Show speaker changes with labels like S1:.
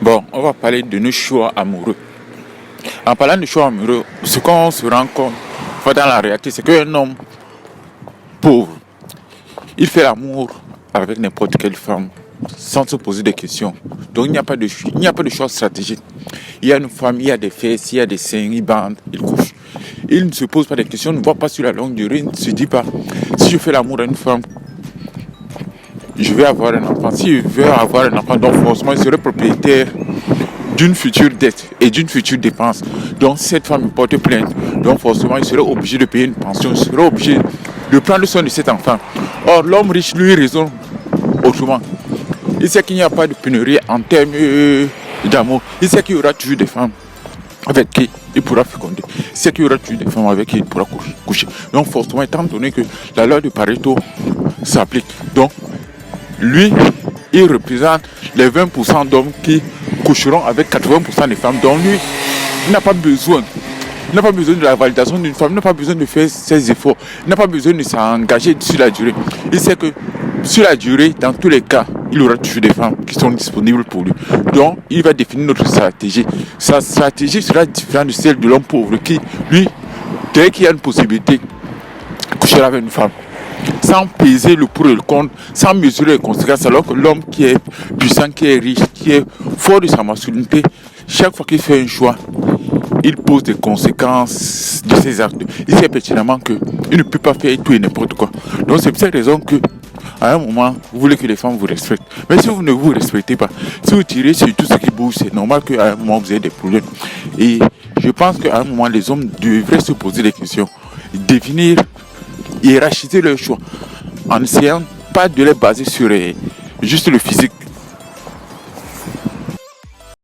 S1: Bon, on va parler de nos choix amoureux. En parlant de choix amoureux, ce qu'on se rend compte dans la réalité, c'est qu'un homme pauvre, il fait l'amour avec n'importe quelle femme sans se poser des questions. Donc il n'y a pas de choix stratégique. Il y a une femme, il y a des fesses, il y a des seins, il bande, il couche. Il ne se pose pas de questions, ne voit pas sur la longue durée, il ne se dit pas, si je fais l'amour à une femme, je vais avoir un enfant. Si je veux avoir un enfant, donc forcément, il serait propriétaire d'une future dette et d'une future dépense. Donc, si cette femme me porte plainte, donc forcément, il serait obligé de payer une pension, il serait obligé de prendre soin de cet enfant. Or, l'homme riche, lui, raisonne autrement. Il sait qu'il n'y a pas de pénurie en termes d'amour. Il sait qu'il y aura toujours des femmes avec qui il pourra féconder. Il sait qu'il y aura toujours des femmes avec qui il pourra coucher. Donc, forcément, étant donné que la loi de Pareto s'applique, donc, lui, il représente les 20% d'hommes qui coucheront avec 80% des femmes. Donc lui, il n'a pas besoin de la validation d'une femme, il n'a pas besoin de faire ses efforts, il n'a pas besoin de s'engager sur la durée. Il sait que sur la durée, dans tous les cas, il aura toujours des femmes qui sont disponibles pour lui. Donc, il va définir notre stratégie. Sa stratégie sera différente de celle de l'homme pauvre qui, lui, dès qu'il y a une possibilité, couchera avec une femme, sans peser le pour et le contre, sans mesurer les conséquences, alors que l'homme qui est puissant, qui est riche, qui est fort de sa masculinité, chaque fois qu'il fait un choix, il pose des conséquences de ses actes. Il sait pertinemment qu'il ne peut pas faire tout et n'importe quoi. Donc c'est pour cette raison que, à un moment, vous voulez que les femmes vous respectent. Mais si vous ne vous respectez pas, si vous tirez sur tout ce qui bouge, c'est normal qu'à un moment vous ayez des problèmes. Et je pense qu'à un moment, les hommes devraient se poser des questions, définir, hiérarchiser leur choix, en essayant pas de les baser sur juste le physique,